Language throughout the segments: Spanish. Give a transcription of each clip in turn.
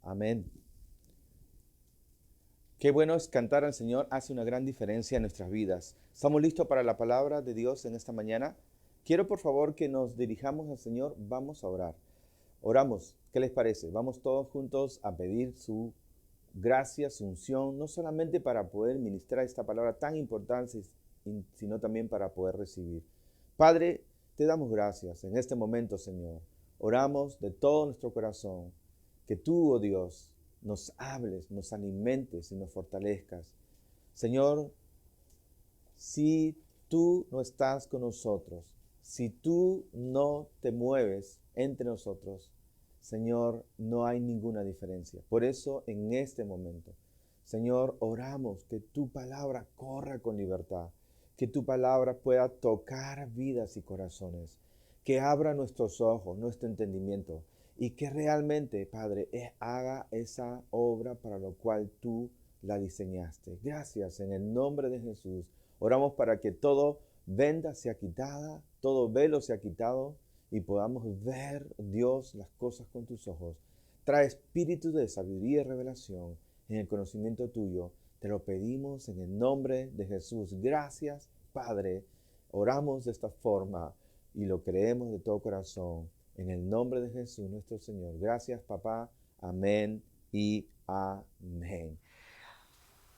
Amén. Qué bueno es cantar al Señor, hace una gran diferencia en nuestras vidas. ¿Estamos listos para la palabra de Dios en esta mañana? Quiero por favor que nos dirijamos al Señor, vamos a orar. Oramos, ¿qué les parece? Vamos todos juntos a pedir su gracia, su unción, no solamente para poder ministrar esta palabra tan importante, sino también para poder recibir. Padre, te damos gracias en este momento, Señor. Oramos de todo nuestro corazón que tú, oh Dios, nos hables, nos alimentes y nos fortalezcas. Señor, si tú no estás con nosotros, si tú no te mueves entre nosotros, Señor, no hay ninguna diferencia. Por eso, en este momento, Señor, oramos que tu palabra corra con libertad, que tu palabra pueda tocar vidas y corazones, que abra nuestros ojos, nuestro entendimiento, y que realmente, Padre, haga esa obra para lo cual tú la diseñaste. Gracias, en el nombre de Jesús. Oramos para que todo venda sea quitada, todo velo sea quitado y podamos ver, Dios, las cosas con tus ojos. Trae espíritu de sabiduría y revelación en el conocimiento tuyo. Te lo pedimos en el nombre de Jesús. Gracias, Padre. Oramos de esta forma y lo creemos de todo corazón. En el nombre de Jesús, nuestro Señor. Gracias, papá. Amén y amén.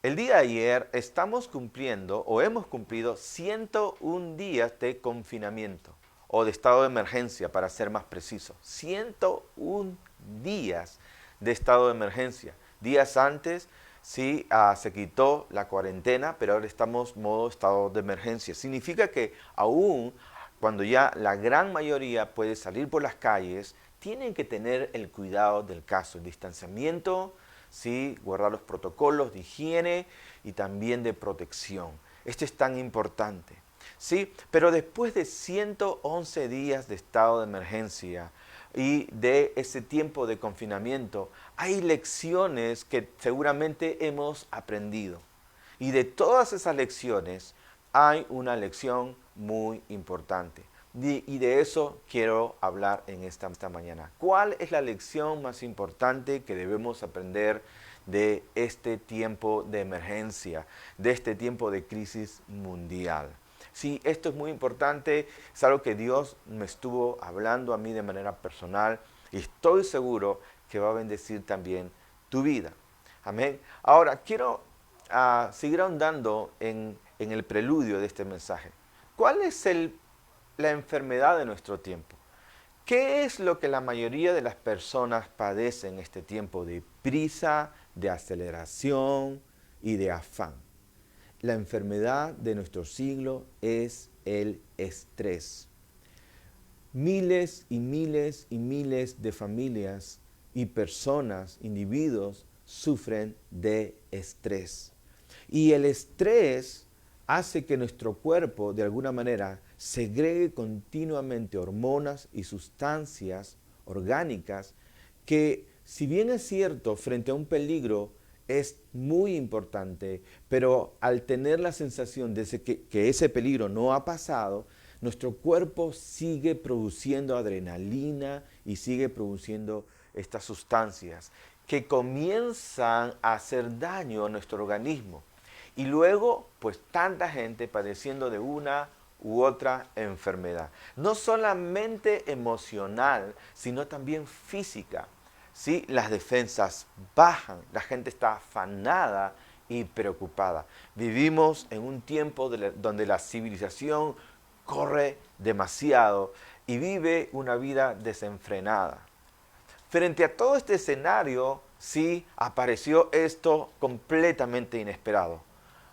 El día de ayer estamos cumpliendo o hemos cumplido 101 días de confinamiento o de estado de emergencia, para ser más preciso. 101 días de estado de emergencia. Días antes sí se quitó la cuarentena, pero ahora estamos modo estado de emergencia. Significa que aún cuando ya la gran mayoría puede salir por las calles, tienen que tener el cuidado del caso, el distanciamiento, ¿sí? Guardar los protocolos de higiene y también de protección. Esto es tan importante, ¿sí? Pero después de 111 días de estado de emergencia y de ese tiempo de confinamiento, hay lecciones que seguramente hemos aprendido. Y de todas esas lecciones, hay una lección muy importante. Y de eso quiero hablar en esta mañana. ¿Cuál es la lección más importante que debemos aprender de este tiempo de emergencia, de este tiempo de crisis mundial? Sí, esto es muy importante, es algo que Dios me estuvo hablando a mí de manera personal y estoy seguro que va a bendecir también tu vida. Amén. Ahora, quiero seguir ahondando en el preludio de este mensaje. ¿Cuál es la enfermedad de nuestro tiempo? ¿Qué es lo que la mayoría de las personas padecen en este tiempo de prisa, de aceleración y de afán? La enfermedad de nuestro siglo es el estrés. Miles y miles y miles de familias y personas, individuos, sufren de estrés. Y el estrés hace que nuestro cuerpo, de alguna manera, segregue continuamente hormonas y sustancias orgánicas que, si bien es cierto, frente a un peligro, es muy importante, pero al tener la sensación de que ese peligro no ha pasado, nuestro cuerpo sigue produciendo adrenalina y sigue produciendo estas sustancias que comienzan a hacer daño a nuestro organismo. Y luego, pues tanta gente padeciendo de una u otra enfermedad. No solamente emocional, sino también física. ¿Sí? Las defensas bajan, la gente está afanada y preocupada. Vivimos en un tiempo donde la civilización corre demasiado y vive una vida desenfrenada. Frente a todo este escenario, sí apareció esto completamente inesperado.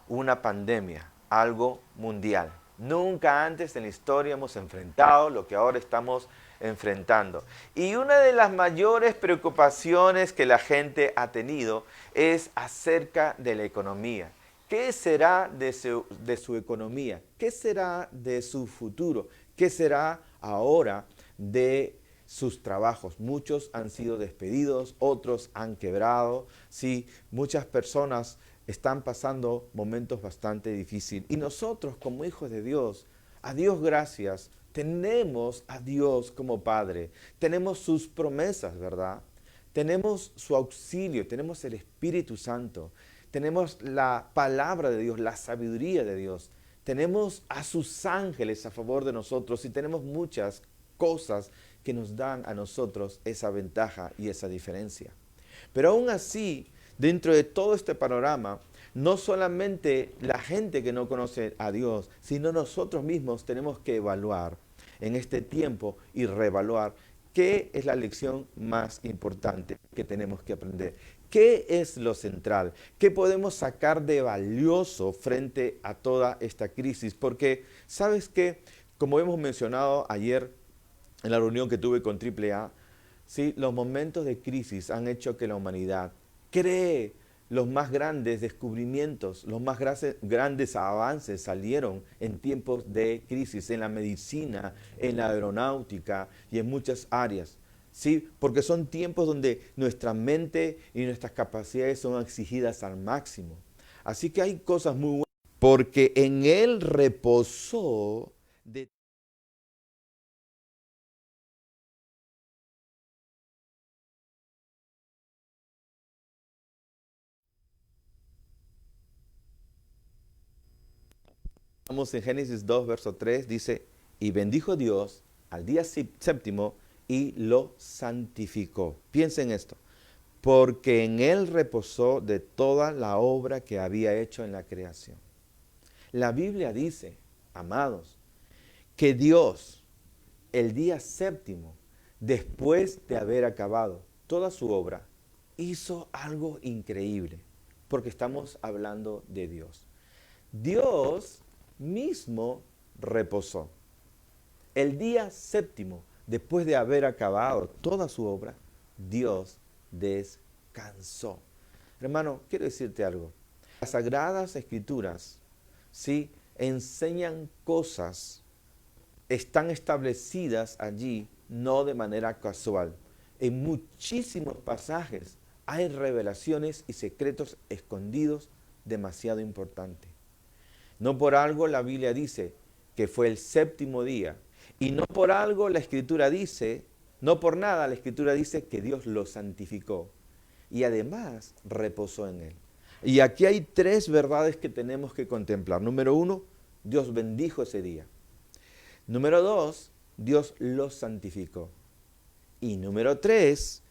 Una pandemia, algo mundial. Nunca antes en la historia hemos enfrentado lo que ahora estamos enfrentando. Y una de las mayores preocupaciones que la gente ha tenido es acerca de la economía. ¿Qué será de su economía? ¿Qué será de su futuro? ¿Qué será ahora de sus trabajos? Muchos han sido despedidos, otros han quebrado. Sí, muchas personas están pasando momentos bastante difíciles. Y nosotros, como hijos de Dios, a Dios gracias, tenemos a Dios como Padre. Tenemos sus promesas, ¿verdad? tenemos su auxilio, tenemos el Espíritu Santo, tenemos la palabra de Dios, la sabiduría de Dios, tenemos a sus ángeles a favor de nosotros y tenemos muchas cosas que nos dan a nosotros esa ventaja y esa diferencia. Pero aún así, dentro de todo este panorama, no solamente la gente que no conoce a Dios, sino nosotros mismos tenemos que evaluar en este tiempo y reevaluar qué es la lección más importante que tenemos que aprender. ¿Qué es lo central? ¿Qué podemos sacar de valioso frente a toda esta crisis? Porque, ¿sabes qué? Como hemos mencionado ayer en la reunión que tuve con AAA, ¿sí? Los momentos de crisis han hecho que la humanidad cree los más grandes descubrimientos, los más grandes avances salieron en tiempos de crisis, en la medicina, en la aeronáutica y en muchas áreas. ¿Sí? Porque son tiempos donde nuestra mente y nuestras capacidades son exigidas al máximo. Así que hay cosas muy buenas, porque en él reposó de... Vamos en Génesis 2, verso 3, dice, y bendijo Dios al día séptimo y lo santificó. Piensen esto, porque en él reposó de toda la obra que había hecho en la creación. La Biblia dice, amados, que Dios, el día séptimo, después de haber acabado toda su obra, hizo algo increíble, porque estamos hablando de Dios. Dios mismo reposó. El día séptimo, después de haber acabado toda su obra, Dios descansó. Hermano, quiero decirte algo. Las Sagradas Escrituras, ¿sí?, enseñan cosas, están establecidas allí, no de manera casual. En muchísimos pasajes hay revelaciones y secretos escondidos demasiado importantes. No por algo la Biblia dice que fue el séptimo día. Y no por algo la Escritura dice, no por nada la Escritura dice que Dios lo santificó. Y además reposó en él. Y aquí hay tres verdades que tenemos que contemplar. Número uno, Dios bendijo ese día. Número dos, Dios lo santificó. Y número tres,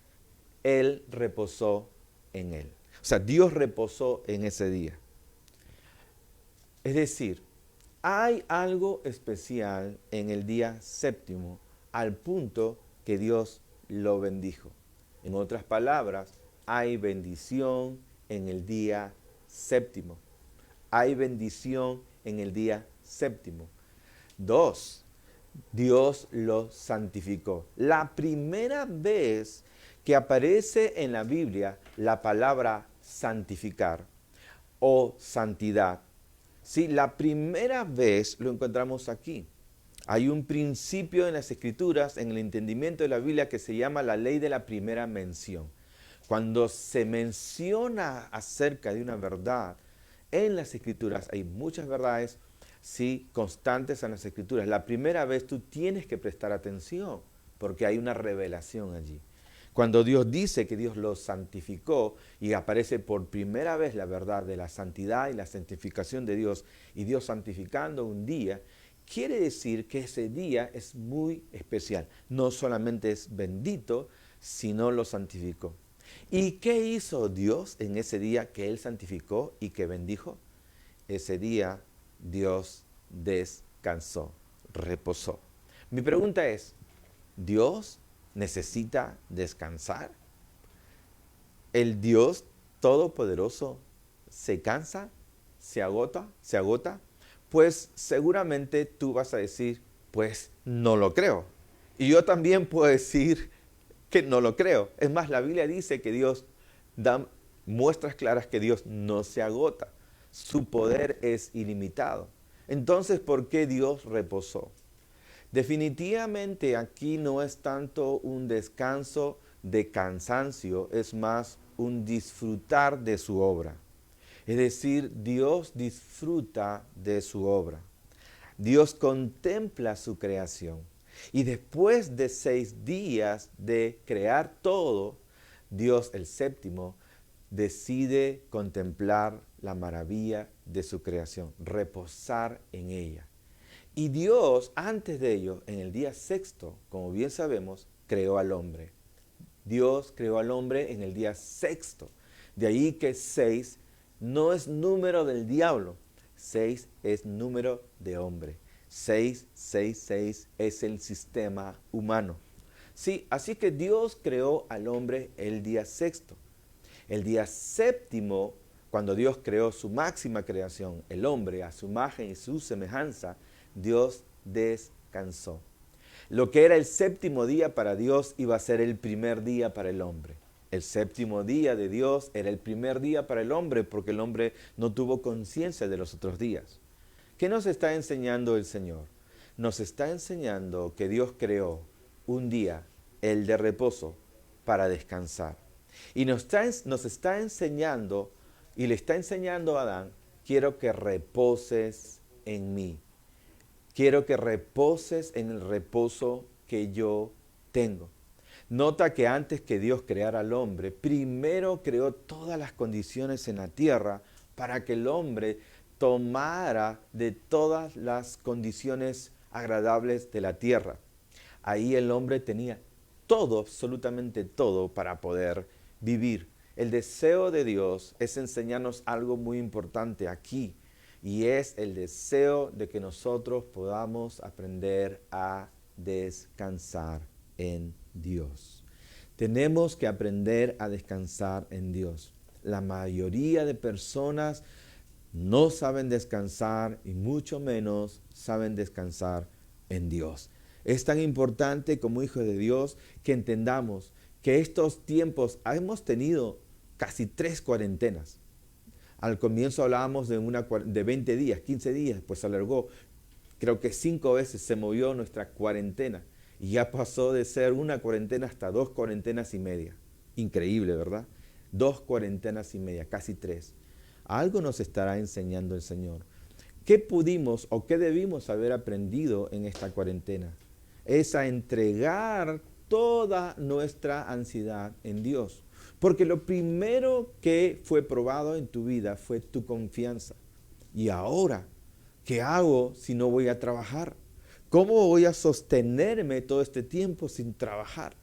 Él reposó en él. O sea, Dios reposó en ese día. Es decir, hay algo especial en el día séptimo al punto que Dios lo bendijo. En otras palabras, hay bendición en el día séptimo. Hay bendición en el día séptimo. Dos, Dios lo santificó. La primera vez que aparece en la Biblia la palabra santificar o santidad, sí, la primera vez lo encontramos aquí. Hay un principio en las Escrituras, en el entendimiento de la Biblia, que se llama la ley de la primera mención. Cuando se menciona acerca de una verdad en las Escrituras, hay muchas verdades, sí, constantes en las Escrituras. La primera vez tú tienes que prestar atención, porque hay una revelación allí. Cuando Dios dice que Dios lo santificó y aparece por primera vez la verdad de la santidad y la santificación de Dios y Dios santificando un día, quiere decir que ese día es muy especial. No solamente es bendito, sino lo santificó. ¿Y qué hizo Dios en ese día que Él santificó y que bendijo? Ese día Dios descansó, reposó. Mi pregunta es, ¿Dios necesita descansar? ¿El Dios Todopoderoso se cansa? ¿Se agota? ¿Se agota? Pues seguramente tú vas a decir, pues no lo creo. Y yo también puedo decir que no lo creo. Es más, la Biblia dice que Dios da muestras claras que Dios no se agota. Su poder es ilimitado. Entonces, ¿por qué Dios reposó? Definitivamente aquí no es tanto un descanso de cansancio, es más un disfrutar de su obra. Es decir, Dios disfruta de su obra. Dios contempla su creación. Y después de 6 días de crear todo, Dios, el séptimo, decide contemplar la maravilla de su creación, reposar en ella. Y Dios, antes de ello, en el día sexto, como bien sabemos, creó al hombre. Dios creó al hombre en el día sexto. De ahí que 6 no es número del diablo, 6 es número de hombre. 6 es el sistema humano. Sí, así que Dios creó al hombre el día sexto. El día séptimo, cuando Dios creó su máxima creación, el hombre a su imagen y su semejanza, Dios descansó. Lo que era el séptimo día para Dios iba a ser el primer día para el hombre. El séptimo día de Dios era el primer día para el hombre porque el hombre no tuvo conciencia de los otros días. ¿Qué nos está enseñando el Señor? Nos está enseñando que Dios creó un día, el de reposo, para descansar. Y nos está enseñando, y le está enseñando a Adán, quiero que reposes en mí. Quiero que reposes en el reposo que yo tengo. Nota que antes que Dios creara al hombre, primero creó todas las condiciones en la tierra para que el hombre tomara de todas las condiciones agradables de la tierra. Ahí el hombre tenía todo, absolutamente todo, para poder vivir. El deseo de Dios es enseñarnos algo muy importante aquí, y es el deseo de que nosotros podamos aprender a descansar en Dios. Tenemos que aprender a descansar en Dios. La mayoría de personas no saben descansar y mucho menos saben descansar en Dios. Es tan importante como hijos de Dios que entendamos que estos tiempos hemos tenido casi 3 cuarentenas. Al comienzo hablábamos de 20 días, 15 días, pues se alargó. Creo que 5 veces se movió nuestra cuarentena y ya pasó de ser una cuarentena hasta 2 cuarentenas y media. Increíble, ¿verdad? 2 cuarentenas y media, casi 3. Algo nos estará enseñando el Señor. ¿Qué pudimos o qué debimos haber aprendido en esta cuarentena? Es a entregar toda nuestra ansiedad en Dios. Porque lo primero que fue probado en tu vida fue tu confianza. Y ahora, ¿qué hago si no voy a trabajar? ¿Cómo voy a sostenerme todo este tiempo sin trabajar?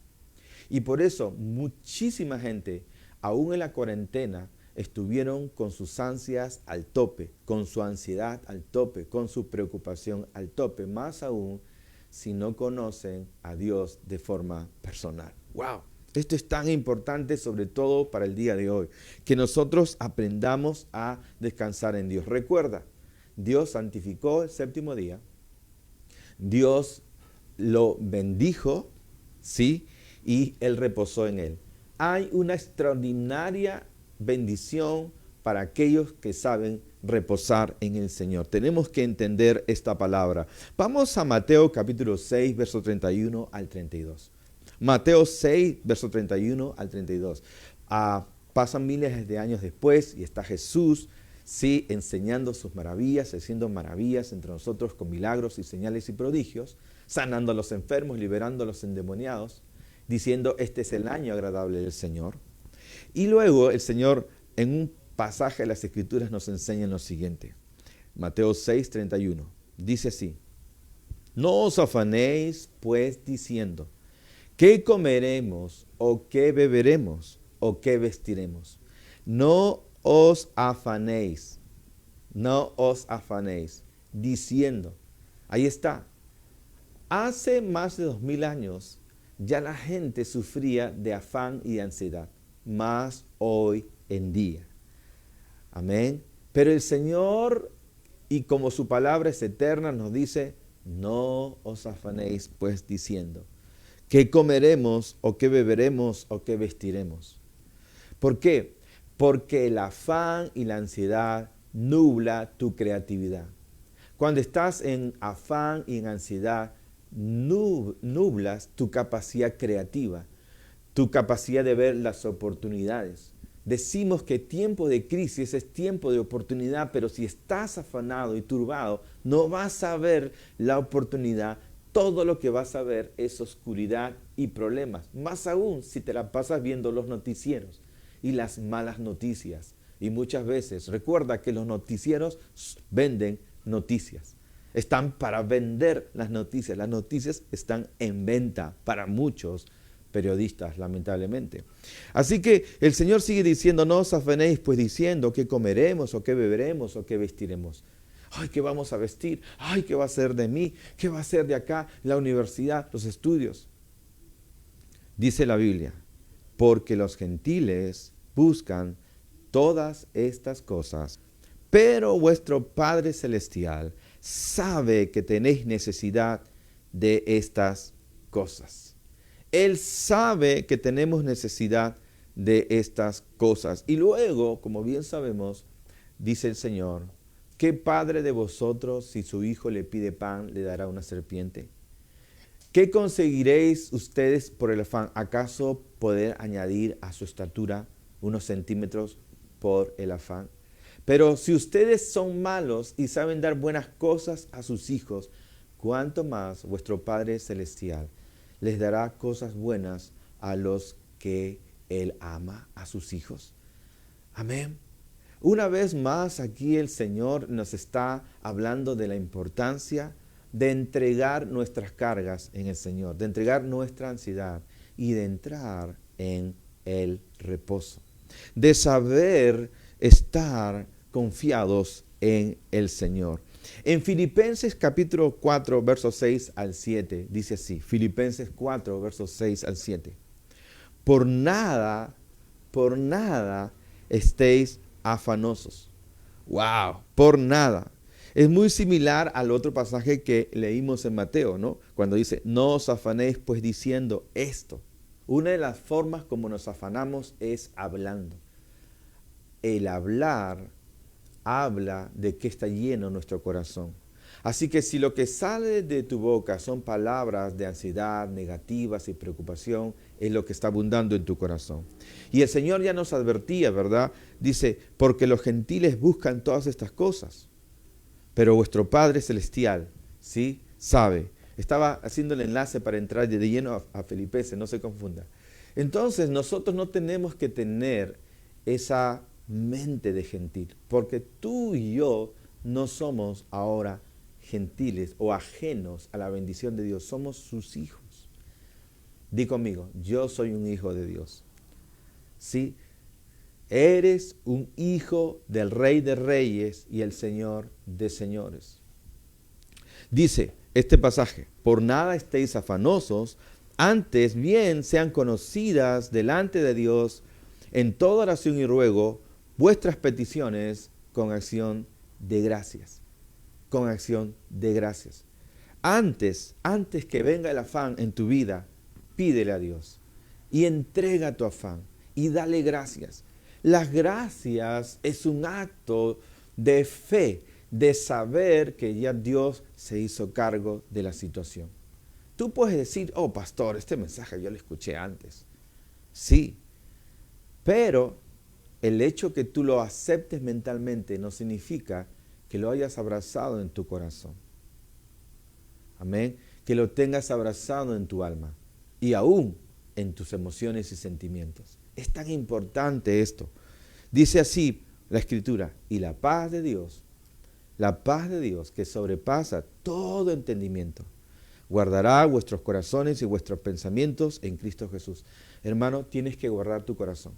Y por eso muchísima gente, aún en la cuarentena, estuvieron con sus ansias al tope, con su ansiedad al tope, con su preocupación al tope, más aún si no conocen a Dios de forma personal. ¡Wow! Esto es tan importante, sobre todo para el día de hoy, que nosotros aprendamos a descansar en Dios. Recuerda, Dios santificó el séptimo día, Dios lo bendijo, ¿sí? Y Él reposó en Él. Hay una extraordinaria bendición para aquellos que saben reposar en el Señor. Tenemos que entender esta palabra. Vamos a Mateo capítulo 6, verso 31 al 32. Mateo 6, verso 31 al 32. Pasan miles de años después y está Jesús, sí, enseñando sus maravillas, haciendo maravillas entre nosotros con milagros y señales y prodigios, sanando a los enfermos, liberando a los endemoniados, diciendo, este es el año agradable del Señor. Y luego el Señor, en un pasaje de las Escrituras, nos enseña lo siguiente. Mateo 6, 31. Dice así, no os afanéis, pues, diciendo, ¿qué comeremos o qué beberemos o qué vestiremos? No os afanéis, diciendo. Ahí está. Hace más de 2000 años ya la gente sufría de afán y de ansiedad, más hoy en día. Amén. Pero el Señor, y como su palabra es eterna, nos dice, no os afanéis, pues, diciendo, ¿qué comeremos o qué beberemos o qué vestiremos? ¿Por qué? Porque el afán y la ansiedad nubla tu creatividad. Cuando estás en afán y en ansiedad, nublas tu capacidad creativa, tu capacidad de ver las oportunidades. Decimos que tiempo de crisis es tiempo de oportunidad, pero si estás afanado y turbado, no vas a ver la oportunidad todo lo que vas a ver es oscuridad y problemas. Más aún si te la pasas viendo los noticieros y las malas noticias. Y muchas veces, recuerda que los noticieros venden noticias. Están para vender las noticias. Las noticias están en venta para muchos periodistas, lamentablemente. Así que el Señor sigue diciendo, no os afanéis pues diciendo qué comeremos o qué beberemos o qué vestiremos. Ay, ¿qué vamos a vestir? Ay, ¿qué va a ser de mí? ¿Qué va a ser de acá? La universidad, los estudios. Dice la Biblia, porque los gentiles buscan todas estas cosas, pero vuestro Padre Celestial sabe que tenéis necesidad de estas cosas. Él sabe que tenemos necesidad de estas cosas. Y luego, como bien sabemos, dice el Señor, ¿qué padre de vosotros, si su hijo le pide pan, le dará una serpiente? ¿Qué conseguiréis ustedes por el afán? ¿Acaso poder añadir a su estatura unos centímetros por el afán? Pero si ustedes son malos y saben dar buenas cosas a sus hijos, ¿cuánto más vuestro Padre Celestial les dará cosas buenas a los que Él ama, a sus hijos? Amén. Una vez más aquí el Señor nos está hablando de la importancia de entregar nuestras cargas en el Señor, de entregar nuestra ansiedad y de entrar en el reposo, de saber estar confiados en el Señor. En Filipenses capítulo 4, versos 6 al 7, dice así, Filipenses 4, versos 6 al 7. Por nada estéis afanosos. ¡Wow! Por nada. Es muy similar al otro pasaje que leímos en Mateo, ¿no? Cuando dice, no os afanéis pues diciendo esto. Una de las formas como nos afanamos es hablando. El hablar habla de qué está lleno nuestro corazón. Así que si lo que sale de tu boca son palabras de ansiedad, negativas y preocupación, es lo que está abundando en tu corazón. Y el Señor ya nos advertía, ¿verdad? Dice, porque los gentiles buscan todas estas cosas, pero vuestro Padre Celestial, ¿sí? Sabe. Estaba haciendo el enlace para entrar de lleno a Filipenses, no se confunda. Entonces nosotros no tenemos que tener esa mente de gentil, porque tú y yo no somos ahora gentiles o ajenos a la bendición de Dios, somos sus hijos. Di conmigo, yo soy un hijo de Dios. ¿Sí? Eres un hijo del Rey de Reyes y el Señor de Señores. Dice este pasaje, por nada estéis afanosos, antes bien sean conocidas delante de Dios en toda oración y ruego vuestras peticiones con acción de gracias. Con acción de gracias. Antes que venga el afán en tu vida, pídele a Dios y entrega tu afán y dale gracias. Las gracias es un acto de fe, de saber que ya Dios se hizo cargo de la situación. Tú puedes decir, oh pastor, este mensaje yo lo escuché antes. Sí, pero el hecho que tú lo aceptes mentalmente no significa que lo hayas abrazado en tu corazón. Amén. Que lo tengas abrazado en tu alma y aún en tus emociones y sentimientos. Es tan importante esto. Dice así la Escritura, y la paz de Dios que sobrepasa todo entendimiento, guardará vuestros corazones y vuestros pensamientos en Cristo Jesús. Hermano, tienes que guardar tu corazón.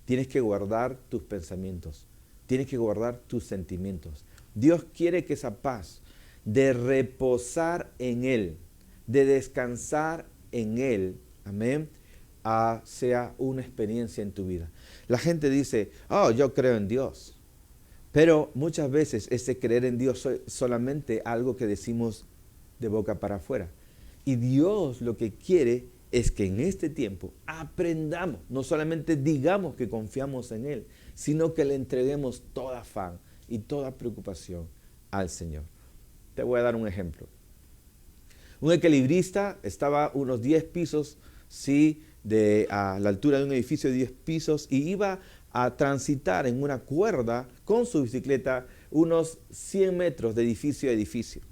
Tienes que guardar tus pensamientos. Tienes que guardar tus sentimientos. Dios quiere que esa paz de reposar en Él, de descansar en Él, amén, sea una experiencia en tu vida. La gente dice, oh, yo creo en Dios. Pero muchas veces ese creer en Dios es solamente algo que decimos de boca para afuera. Y Dios lo que quiere es que en este tiempo aprendamos, no solamente digamos que confiamos en Él, sino que le entreguemos toda afán y toda preocupación al Señor. Te voy a dar un ejemplo. Un equilibrista estaba unos 10 pisos, sí, a la altura de un edificio de 10 pisos y iba a transitar en una cuerda con su bicicleta unos 100 metros de edificio a edificio.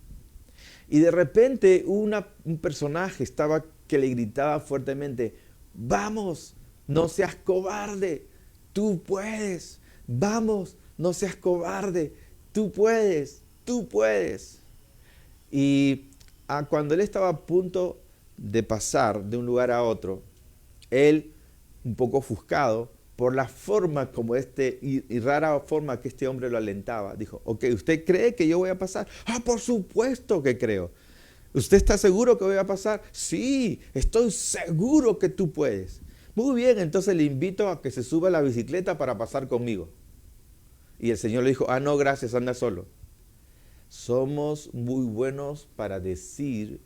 Y de repente un personaje estaba que le gritaba fuertemente, vamos, no seas cobarde, tú puedes, vamos, no seas cobarde, tú puedes, tú puedes. Y cuando él estaba a punto de pasar de un lugar a otro, él, un poco ofuscado por la forma como y rara forma que este hombre lo alentaba, dijo, ok, ¿usted cree que yo voy a pasar? Ah, por supuesto que creo. ¿Usted está seguro que voy a pasar? Sí, estoy seguro que tú puedes. Muy bien, entonces le invito a que se suba a la bicicleta para pasar conmigo. Y el Señor le dijo, ah, no, gracias, anda solo. Somos muy buenos para decir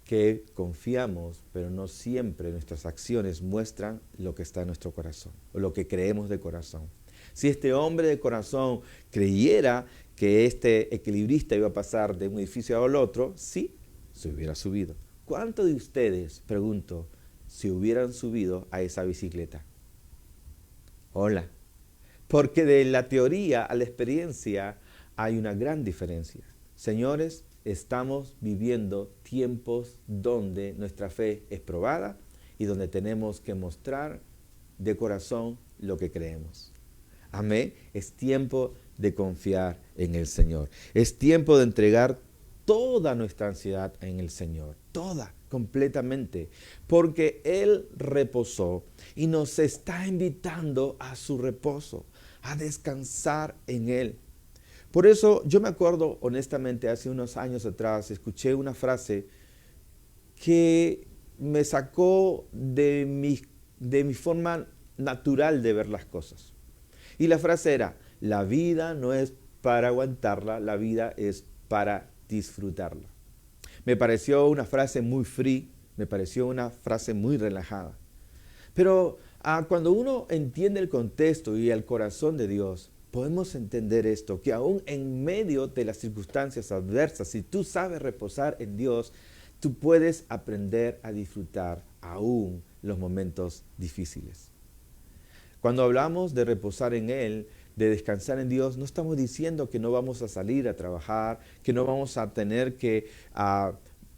que confiamos, pero no siempre nuestras acciones muestran lo que está en nuestro corazón o lo que creemos de corazón. Si este hombre de corazón creyera que este equilibrista iba a pasar de un edificio al otro, sí, se hubiera subido. ¿Cuántos de ustedes, pregunto, se hubieran subido a esa bicicleta? Hola. Porque de la teoría a la experiencia hay una gran diferencia. Señores, estamos viviendo tiempos donde nuestra fe es probada y donde tenemos que mostrar de corazón lo que creemos. Amén. Es tiempo de confiar en el Señor. Es tiempo de entregar toda nuestra ansiedad en el Señor. Toda, completamente. Porque Él reposó y nos está invitando a su reposo, a descansar en Él. Por eso yo me acuerdo honestamente hace unos años atrás, escuché una frase que me sacó de mi forma natural de ver las cosas. Y la frase era, la vida no es para aguantarla, la vida es para disfrutarla. Me pareció una frase muy free, me pareció una frase muy relajada. Pero cuando uno entiende el contexto y el corazón de Dios, podemos entender esto, que aún en medio de las circunstancias adversas, si tú sabes reposar en Dios, tú puedes aprender a disfrutar aún los momentos difíciles. Cuando hablamos de reposar en Él, de descansar en Dios, no estamos diciendo que no vamos a salir a trabajar, que no vamos a tener que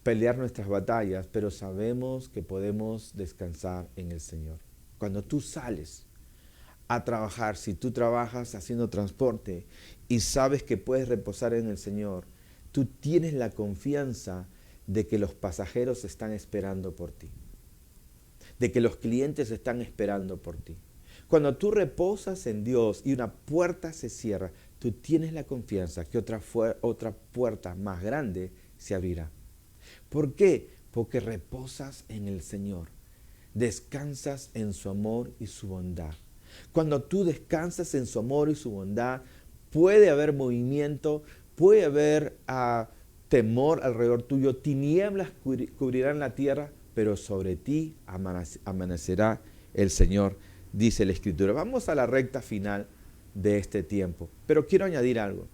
pelear nuestras batallas, pero sabemos que podemos descansar en el Señor. Cuando tú sales a trabajar, si tú trabajas haciendo transporte y sabes que puedes reposar en el Señor, tú tienes la confianza de que los pasajeros están esperando por ti, de que los clientes están esperando por ti. Cuando tú reposas en Dios y una puerta se cierra, tú tienes la confianza que otra puerta más grande se abrirá. ¿Por qué? Porque reposas en el Señor. Descansas en su amor y su bondad. Cuando tú descansas en su amor y su bondad, puede haber movimiento, puede haber temor alrededor tuyo, tinieblas cubrirán la tierra, pero sobre ti amanecerá el Señor, dice la Escritura. Vamos a la recta final de este tiempo, pero quiero añadir algo.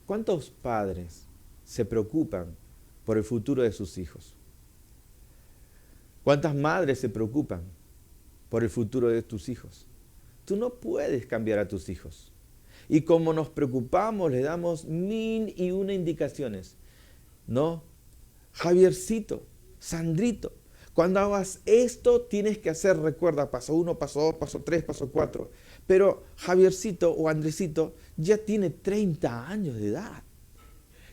¿Cuántos padres se preocupan por el futuro de sus hijos? ¿Cuántas madres se preocupan por el futuro de tus hijos? Tú no puedes cambiar a tus hijos. Y como nos preocupamos, le damos 1001 indicaciones. No, Javiercito, Sandrito, cuando hagas esto tienes que hacer, recuerda, paso 1, paso 2, paso 3, paso 4. Pero Javiercito o Andresito ya tiene 30 años de edad.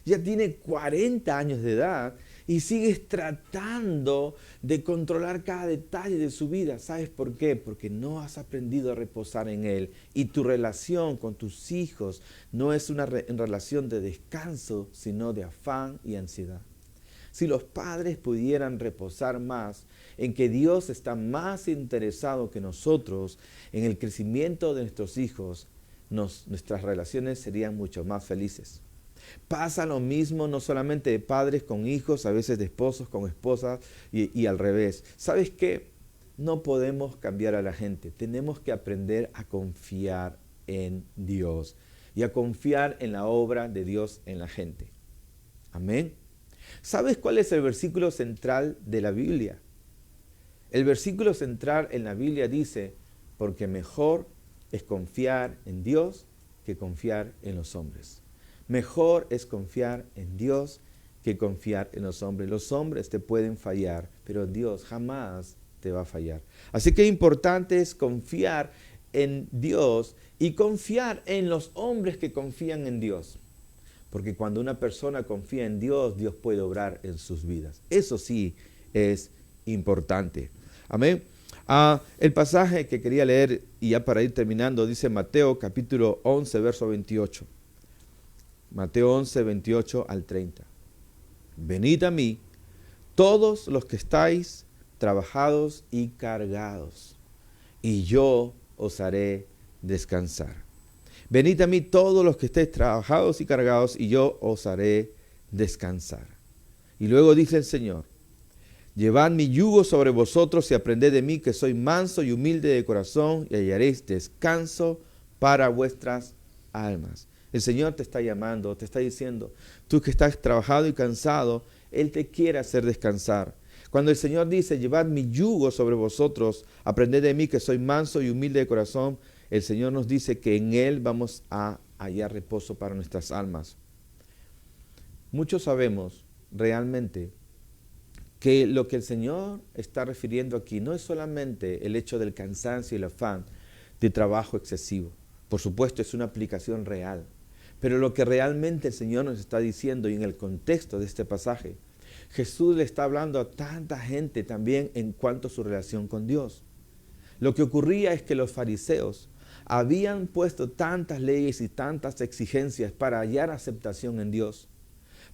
Ya tiene 40 años de edad y sigues tratando de controlar cada detalle de su vida. ¿Sabes por qué? Porque no has aprendido a reposar en Él. Y tu relación con tus hijos no es una relación de descanso, sino de afán y ansiedad. Si los padres pudieran reposar más en que Dios está más interesado que nosotros en el crecimiento de nuestros hijos, nuestras relaciones serían mucho más felices. Pasa lo mismo no solamente de padres con hijos, a veces de esposos con esposas y al revés. ¿Sabes qué? No podemos cambiar a la gente. Tenemos que aprender a confiar en Dios y a confiar en la obra de Dios en la gente. Amén. ¿Sabes cuál es el versículo central de la Biblia? El versículo central en la Biblia dice, porque mejor es confiar en Dios que confiar en los hombres. Mejor es confiar en Dios que confiar en los hombres. Los hombres te pueden fallar, pero Dios jamás te va a fallar. Así que importante es confiar en Dios y confiar en los hombres que confían en Dios. Porque cuando una persona confía en Dios, Dios puede obrar en sus vidas. Eso sí es importante. Amén. El pasaje que quería leer, y ya para ir terminando, dice Mateo capítulo 11, verso 28. Mateo 11, 28 al 30. Venid a mí, todos los que estáis trabajados y cargados, y yo os haré descansar. Venid a mí todos los que estéis trabajados y cargados, y yo os haré descansar. Y luego dice el Señor, llevad mi yugo sobre vosotros y aprended de mí, que soy manso y humilde de corazón, y hallaréis descanso para vuestras almas. El Señor te está llamando, te está diciendo, tú que estás trabajado y cansado, Él te quiere hacer descansar. Cuando el Señor dice, llevad mi yugo sobre vosotros, aprended de mí que soy manso y humilde de corazón, el Señor nos dice que en Él vamos a hallar reposo para nuestras almas. Muchos sabemos realmente que lo que el Señor está refiriendo aquí no es solamente el hecho del cansancio y el afán de trabajo excesivo. Por supuesto, es una aplicación real. Pero lo que realmente el Señor nos está diciendo, y en el contexto de este pasaje, Jesús le está hablando a tanta gente también en cuanto a su relación con Dios. Lo que ocurría es que los fariseos habían puesto tantas leyes y tantas exigencias para hallar aceptación en Dios,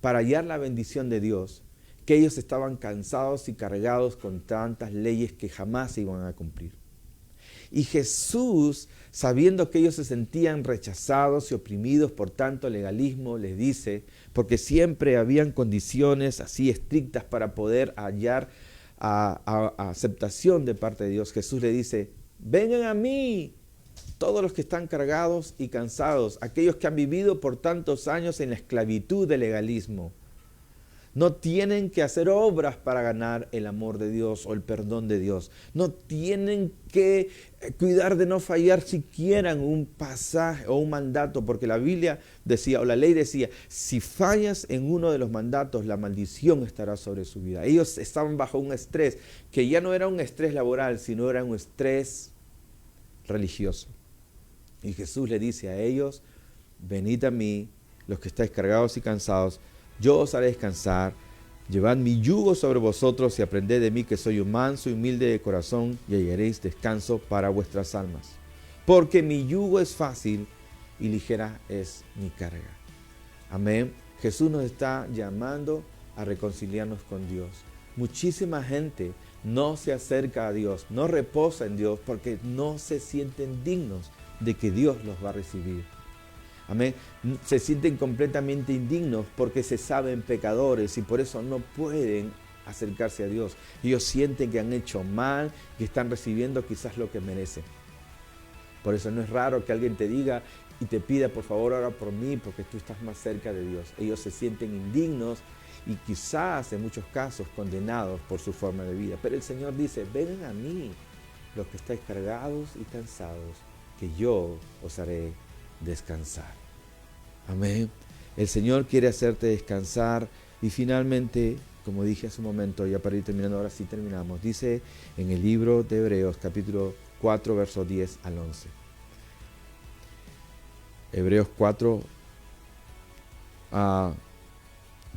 para hallar la bendición de Dios, que ellos estaban cansados y cargados con tantas leyes que jamás se iban a cumplir. Y Jesús, sabiendo que ellos se sentían rechazados y oprimidos por tanto legalismo, les dice, porque siempre habían condiciones así estrictas para poder hallar aceptación de parte de Dios, Jesús le dice, vengan a mí todos los que están cargados y cansados, aquellos que han vivido por tantos años en la esclavitud del legalismo. No tienen que hacer obras para ganar el amor de Dios o el perdón de Dios. No tienen que cuidar de no fallar siquiera en un pasaje o un mandato, porque la Biblia decía, o la ley decía, si fallas en uno de los mandatos, la maldición estará sobre su vida. Ellos estaban bajo un estrés que ya no era un estrés laboral, sino era un estrés religioso. Y Jesús le dice a ellos, venid a mí, los que estáis cargados y cansados, yo os haré descansar, llevad mi yugo sobre vosotros y aprended de mí que soy un manso y humilde de corazón y hallaréis descanso para vuestras almas. Porque mi yugo es fácil y ligera es mi carga. Amén. Jesús nos está llamando a reconciliarnos con Dios. Muchísima gente no se acerca a Dios, no reposa en Dios porque no se sienten dignos de que Dios los va a recibir. Amén. Se sienten completamente indignos porque se saben pecadores y por eso no pueden acercarse a Dios. Ellos sienten que han hecho mal, que están recibiendo quizás lo que merecen. Por eso no es raro que alguien te diga y te pida, por favor, ora por mí porque tú estás más cerca de Dios. Ellos se sienten indignos y quizás en muchos casos condenados por su forma de vida. Pero el Señor dice, vengan a mí los que estáis cargados y cansados, que yo os haré descansar. Amén. El Señor quiere hacerte descansar y finalmente, como dije hace un momento, ya para ir terminando, ahora sí terminamos, dice en el libro de Hebreos, capítulo 4, versos 10 al 11. Hebreos 4,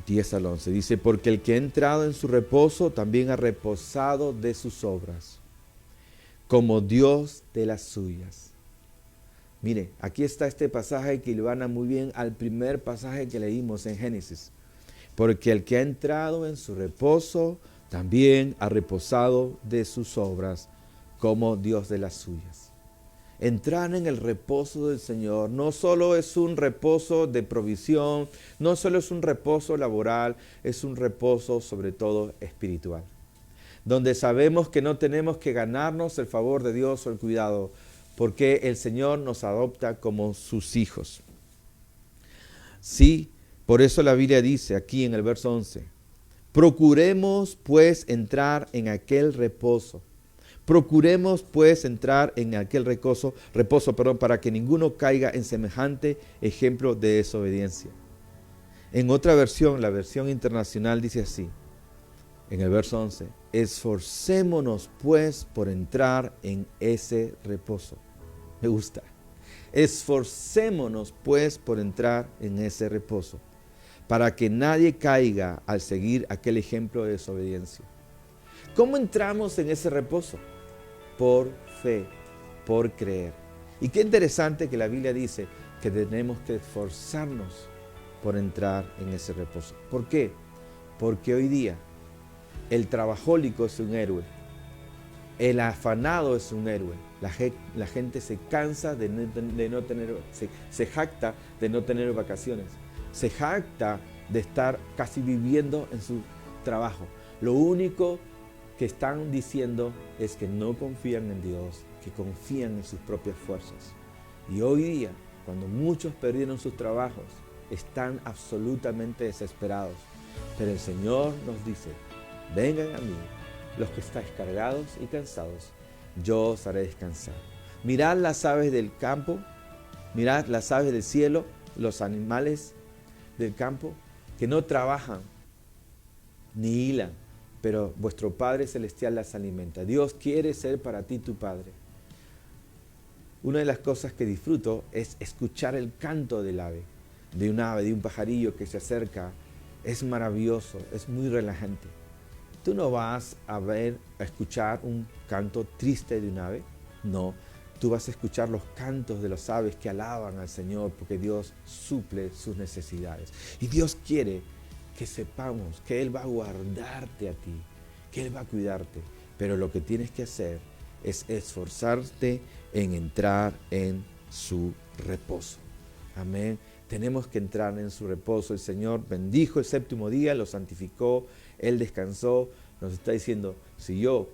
10 al 11. Dice, porque el que ha entrado en su reposo también ha reposado de sus obras, como Dios de las suyas. Mire, aquí está este pasaje que ilvana muy bien al primer pasaje que leímos en Génesis. Porque el que ha entrado en su reposo también ha reposado de sus obras, como Dios de las suyas. Entrar en el reposo del Señor no solo es un reposo de provisión, no solo es un reposo laboral, es un reposo sobre todo espiritual. Donde sabemos que no tenemos que ganarnos el favor de Dios o el cuidado, porque el Señor nos adopta como sus hijos. Sí, por eso la Biblia dice aquí en el verso 11, procuremos pues entrar en aquel reposo. Procuremos pues entrar en aquel reposo, para que ninguno caiga en semejante ejemplo de desobediencia. En otra versión, la versión internacional dice así, en el verso 11, esforcémonos pues por entrar en ese reposo. Me gusta. Esforcémonos pues por entrar en ese reposo, para que nadie caiga al seguir aquel ejemplo de desobediencia. ¿Cómo entramos en ese reposo? Por fe, por creer. Y qué interesante que la Biblia dice que tenemos que esforzarnos por entrar en ese reposo. ¿Por qué? Porque hoy día el trabajólico es un héroe, el afanado es un héroe. La gente se cansa de no tener, se jacta de no tener vacaciones, se jacta de estar casi viviendo en su trabajo. Lo único que están diciendo es que no confían en Dios, que confían en sus propias fuerzas. Y hoy día, cuando muchos perdieron sus trabajos, están absolutamente desesperados. Pero el Señor nos dice, vengan a mí, los que estáis cargados y cansados, yo os haré descansar. Mirad las aves del campo, mirad las aves del cielo, los animales del campo, que no trabajan ni hilan, pero vuestro Padre Celestial las alimenta. Dios quiere ser para ti tu Padre. Una de las cosas que disfruto es escuchar el canto del ave, de un pajarillo que se acerca. Es maravilloso, es muy relajante. Tú no vas a escuchar un canto triste de un ave, no. Tú vas a escuchar los cantos de los aves que alaban al Señor porque Dios suple sus necesidades. Y Dios quiere que sepamos que Él va a guardarte a ti, que Él va a cuidarte. Pero lo que tienes que hacer es esforzarte en entrar en su reposo. Amén. Tenemos que entrar en su reposo. El Señor bendijo el séptimo día, lo santificó, Él descansó. Nos está diciendo, si yo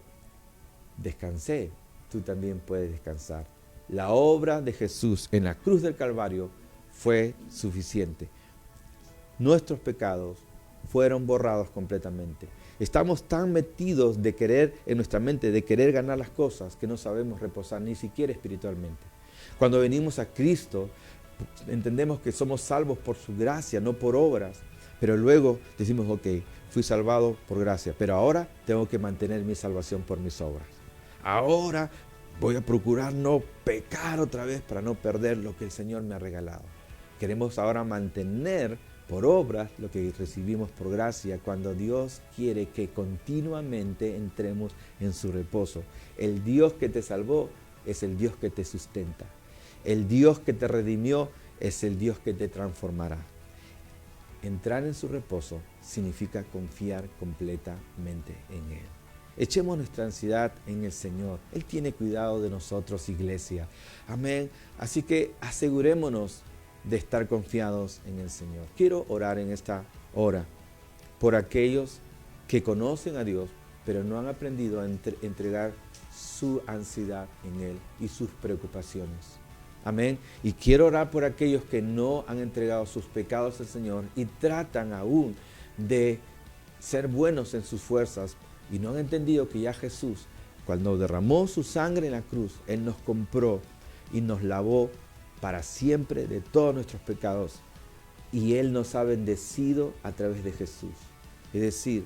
descansé, tú también puedes descansar. La obra de Jesús en la cruz del Calvario fue suficiente. Nuestros pecados fueron borrados completamente. Estamos tan metidos de querer en nuestra mente, de querer ganar las cosas, que no sabemos reposar ni siquiera espiritualmente. Cuando venimos a Cristo, entendemos que somos salvos por su gracia, no por obras. Pero luego decimos, ok, fui salvado por gracia, pero ahora tengo que mantener mi salvación por mis obras. Ahora voy a procurar no pecar otra vez para no perder lo que el Señor me ha regalado. Queremos ahora mantener por obras lo que recibimos por gracia, cuando Dios quiere que continuamente entremos en su reposo. El Dios que te salvó es el Dios que te sustenta. El Dios que te redimió es el Dios que te transformará. Entrar en su reposo significa confiar completamente en Él. Echemos nuestra ansiedad en el Señor. Él tiene cuidado de nosotros, iglesia. Amén. Así que asegurémonos de estar confiados en el Señor. Quiero orar en esta hora por aquellos que conocen a Dios, pero no han aprendido a entregar su ansiedad en Él y sus preocupaciones. Amén. Y quiero orar por aquellos que no han entregado sus pecados al Señor y tratan aún de ser buenos en sus fuerzas y no han entendido que ya Jesús, cuando derramó su sangre en la cruz, Él nos compró y nos lavó para siempre de todos nuestros pecados. Y Él nos ha bendecido a través de Jesús. Es decir,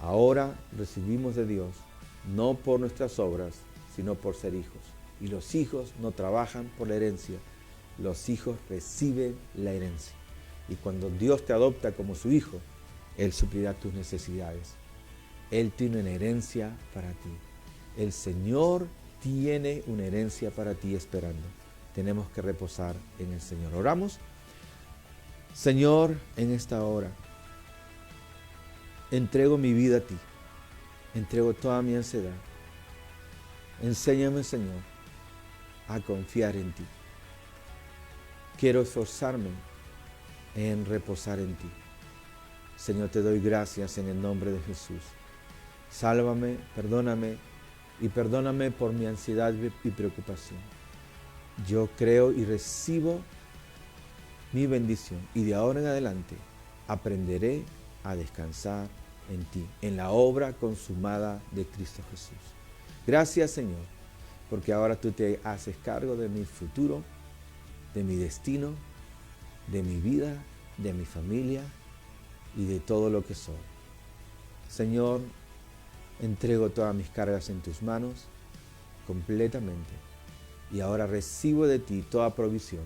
ahora recibimos de Dios no por nuestras obras, sino por ser hijos. Y los hijos no trabajan por la herencia, los hijos reciben la herencia. Y cuando Dios te adopta como su hijo, Él suplirá tus necesidades. Él tiene una herencia para ti. El Señor tiene una herencia para ti esperando. Tenemos que reposar en el Señor. Oramos. Señor, en esta hora, entrego mi vida a ti. Entrego toda mi ansiedad. Enséñame, Señor, a confiar en ti. Quiero esforzarme en reposar en ti. Señor, te doy gracias en el nombre de Jesús. Sálvame, perdóname y perdóname por mi ansiedad y preocupación. Yo creo y recibo mi bendición y de ahora en adelante aprenderé a descansar en ti, en la obra consumada de Cristo Jesús. Gracias, Señor, porque ahora tú te haces cargo de mi futuro, de mi destino, de mi vida, de mi familia y de todo lo que soy. Señor, entrego todas mis cargas en tus manos completamente. Y ahora recibo de ti toda provisión.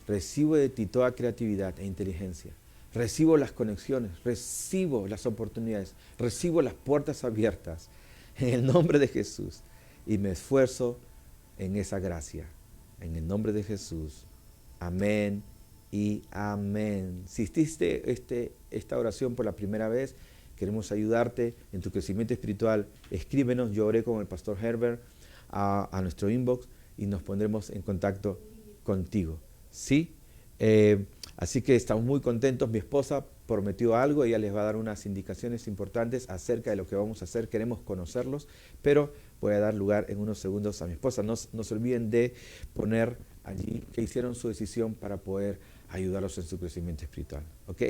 Recibo de ti toda creatividad e inteligencia. Recibo las conexiones, recibo las oportunidades, recibo las puertas abiertas en el nombre de Jesús. Y me esfuerzo en esa gracia. En el nombre de Jesús. Amén y amén. Si hiciste esta oración por la primera vez, queremos ayudarte en tu crecimiento espiritual. Escríbenos, yo oré con el pastor Herbert, a nuestro inbox y nos pondremos en contacto contigo. ¿Sí? Así que estamos muy contentos. Mi esposa prometió algo, ella les va a dar unas indicaciones importantes acerca de lo que vamos a hacer. Queremos conocerlos, pero voy a dar lugar en unos segundos a mi esposa. No se olviden de poner allí que hicieron su decisión para poder ayudarlos en su crecimiento espiritual. ¿Ok?